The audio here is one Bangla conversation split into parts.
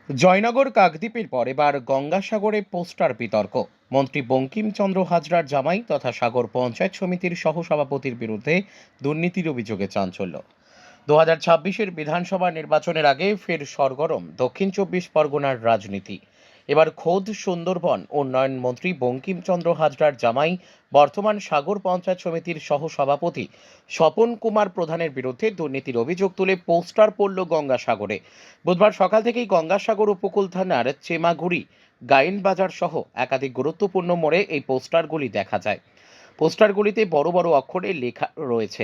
জয়নগর কাকদ্বীপের পর এবার গঙ্গাসাগরে পোস্টার বিতর্ক। মন্ত্রী বঙ্কিমচন্দ্র হাজরার জামাই তথা সাগর পঞ্চায়েত সমিতির সহসভাপতির বিরুদ্ধে দুর্নীতির অভিযোগে চাঞ্চল্য। 2026-এর বিধানসভা নির্বাচনের আগে ফের সরগরম দক্ষিণ চব্বিশ পরগনার রাজনীতি। এবার খোদ সুন্দরবন উন্নয়ন মন্ত্রী বঙ্কিমচন্দ্র হাজরার জামাই, বর্তমান সাগর পঞ্চায়েত সমিতির সহসভাপতি স্বপন কুমার প্রধানের বিরুদ্ধে দুর্নীতির অভিযোগ তুলে পোস্টার পড়ল গঙ্গাসাগরে। বুধবার সকাল থেকেই গঙ্গাসাগর উপকূল থানার চেমাগুড়ি, গাইন বাজার সহ একাধিক গুরুত্বপূর্ণ মোড়ে এই পোস্টারগুলি দেখা যায়। পোস্টারগুলিতে বড় বড় অক্ষরে লেখা রয়েছে,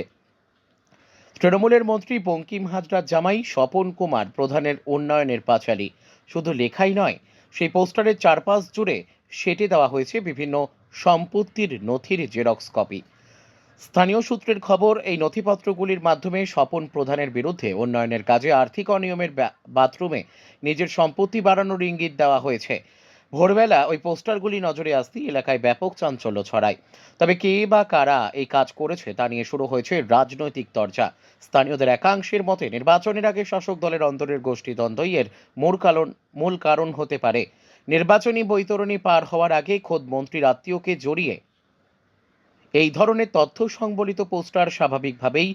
তৃণমূলের মন্ত্রী বঙ্কিম হাজরার জামাই স্বপন কুমার প্রধানের উন্নয়নের পাঁচালী। শুধু লেখাই নয়, সেই পোস্টারের চারপাশ জুড়ে সেঁটে দেওয়া হয়েছে বিভিন্ন সম্পত্তির নথির জেরক্স কপি। স্থানীয় সূত্রের খবর, এই নথিপত্রগুলির মাধ্যমে স্বপন প্রধানের বিরুদ্ধে উন্নয়নের কাজে আর্থিক অনিয়মের বাথরুমে নিজের সম্পত্তি বাড়ানোর ইঙ্গিত দেওয়া হয়েছে। ভোরবেলা ওই পোস্টারগুলি নজরে আসতেই এলাকায় ব্যাপক চাঞ্চল্য ছড়ায়। তবে কে বা কারা এই কাজ করেছে তা নিয়ে শুরু হয়েছে রাজনৈতিক চর্চা। স্থানীয়দের একাংশের মতে নির্বাচনের আগে শাসক দলের অন্তরের গোষ্ঠীদ্বন্দ্বই এর মূল কারণ হতে পারে। নির্বাচনী বৈতরণী পার হওয়ার আগে খোদ মন্ত্রীর আত্মীয়কে জড়িয়ে এই ধরনের তথ্য সংবলিত পোস্টার স্বাভাবিকভাবেই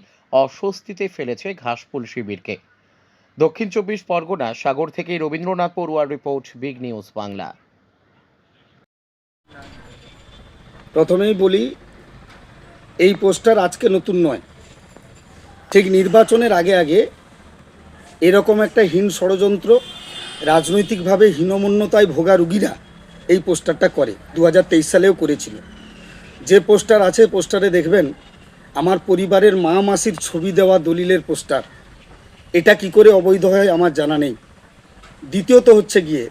অস্বস্তিতে ফেলেছে ঘাসফুল শিবিরকে। দক্ষিণ চব্বিশ পরগনা, সাগর থেকে রবীন্দ্রনাথ পড়ুয়ার রিপোর্ট, বিগ নিউজ বাংলা। প্রথমেই বলি, এই পোস্টার আজকে নতুন নয়। ঠিক নির্বাচনের আগে আগে এরকম একটা হীন ষড়যন্ত্র, রাজনৈতিকভাবে হীনমন্যতায় ভোগা রুগীরা এই পোস্টারটা করে। 2023 সালেও করেছিল। যে পোস্টার আছে, পোস্টারে দেখবেন আমার পরিবারের মা মাসির ছবি দেওয়া দলিলের পোস্টার। এটা কি করে অবৈধ হয় আমার জানা নেই। দ্বিতীয়ত হচ্ছে গিয়ে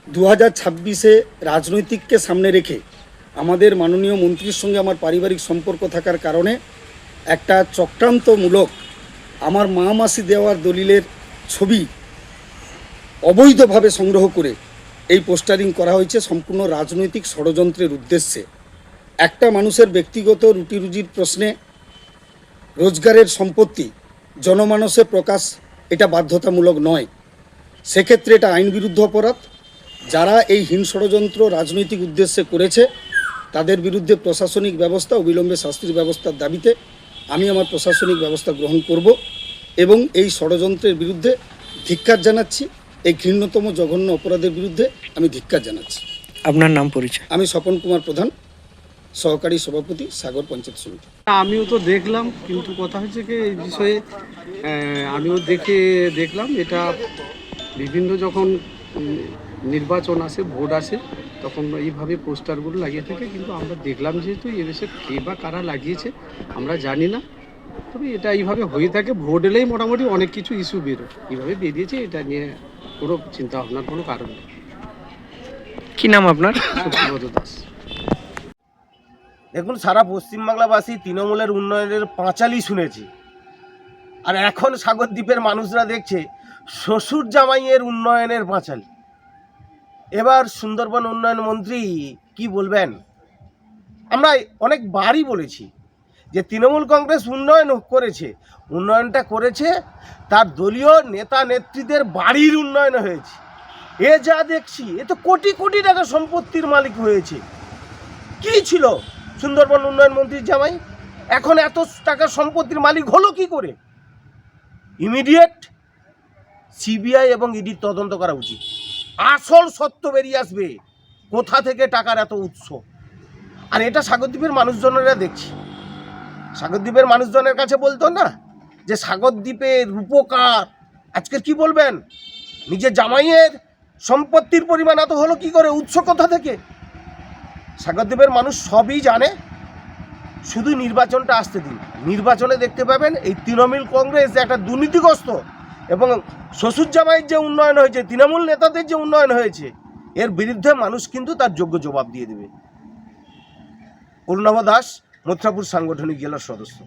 2026-এ রাজনৈতিককে সামনে রেখে আমাদের মাননীয় মন্ত্রীর সঙ্গে আমার পারিবারিক সম্পর্ক থাকার কারণে একটা চক্রান্তমূলক আমার মা মাসি দেওয়ার দলিলের ছবি অবৈধভাবে সংগ্রহ করে এই পোস্টারিং করা হয়েছে সম্পূর্ণ রাজনৈতিক ষড়যন্ত্রের উদ্দেশ্যে। একটা মানুষের ব্যক্তিগত রুটি রুজির প্রশ্নে রোজগারের সম্পত্তি জনমানসে প্রকাশ এটা বাধ্যতামূলক নয়। সেক্ষেত্রে এটা আইনবিরুদ্ধ অপরাধ। যারা এই হীন ষড়যন্ত্র রাজনৈতিক উদ্দেশ্যে করেছে তাদের বিরুদ্ধে প্রশাসনিক ব্যবস্থা, অবিলম্বে শাস্তির ব্যবস্থার দাবিতে আমি আমার প্রশাসনিক ব্যবস্থা গ্রহণ করব এবং এই ষড়যন্ত্রের বিরুদ্ধে ধিক্কার জানাচ্ছি। এই ঘৃণ্যতম জঘন্য অপরাধের বিরুদ্ধে আমি ধিক্কার জানাচ্ছি। আপনার নাম, পরিচয়? আমি স্বপন কুমার প্রধান, সহকারী সভাপতি, সাগর পঞ্চায়েত সমিতি। আমিও তো দেখলাম, কিন্তু কথা হচ্ছে কি এই বিষয়ে আমিও দেখলাম এটা বিভিন্ন যখন নির্বাচন আসে, ভোট আসে, তখন এইভাবে পোস্টারগুলো লাগিয়ে থাকে। কিন্তু আমরা দেখলাম যেহেতু এদেশে কে বা কারা লাগিয়েছে আমরা জানি না, তবে এটা এইভাবে হয়ে থাকে। ভোট এলেই মোটামুটি অনেক কিছু ইস্যু বেরোয়, এইভাবে বেরিয়েছে। এটা নিয়ে কোনো চিন্তা ভাবনার কোনো কারণ নেই। কি নাম আপনার? সুব্রত দাস। দেখুন, সারা পশ্চিমবাংলাবাসী তৃণমূলের উন্নয়নের পাঁচালি শুনেছি, আর এখন সাগরদ্বীপের মানুষরা দেখছে শ্বশুর জামাইয়ের উন্নয়নের পাঁচালি। এবার সুন্দরবন উন্নয়ন মন্ত্রী কি বলবেন? আমরা অনেকবারই বলেছি যে তৃণমূল কংগ্রেস উন্নয়ন করেছে, উন্নয়নটা করেছে তার দলীয় নেতা নেত্রীদের বাড়ির উন্নয়ন হয়েছে। এ যা দেখছি, এ তো কোটি কোটি টাকা সম্পত্তির মালিক হয়েছে। কি ছিল সুন্দরবন উন্নয়ন মন্ত্রীর জামাই? এখন এত টাকা সম্পত্তির মালিক হলো কি করে? ইমিডিয়েট সিবিআই এবং ইডির তদন্ত করা উচিত। আসল সত্য বেরিয়ে আসবে, কোথা থেকে টাকার এত উৎস। আর এটা সাগরদ্বীপের মানুষজনেরা দেখছি। সাগরদ্বীপের মানুষজনের কাছে বলতো না যে সাগরদ্বীপের রূপকার, আজকে কি বলবেন? নিজের জামাইয়ের সম্পত্তির পরিমাণ এত হলো কি করে, উৎস কোথা থেকে? সাগরদ্বীপের মানুষ সবই জানে, শুধু নির্বাচনটা আসতে দিন। নির্বাচনে দেখতে পাবেন এই তৃণমূল কংগ্রেস একটা দুর্নীতিগ্রস্ত, এবং শ্বশুর জামাইয়ের যে উন্নয়ন হয়েছে, তৃণমূল নেতাদের যে উন্নয়ন হয়েছে, এর বিরুদ্ধে মানুষ কিন্তু তার যোগ্য জবাব দিয়ে দেবে। অরুণাভ দাস, মথুরাপুর সাংগঠনিক জেলার সদস্য।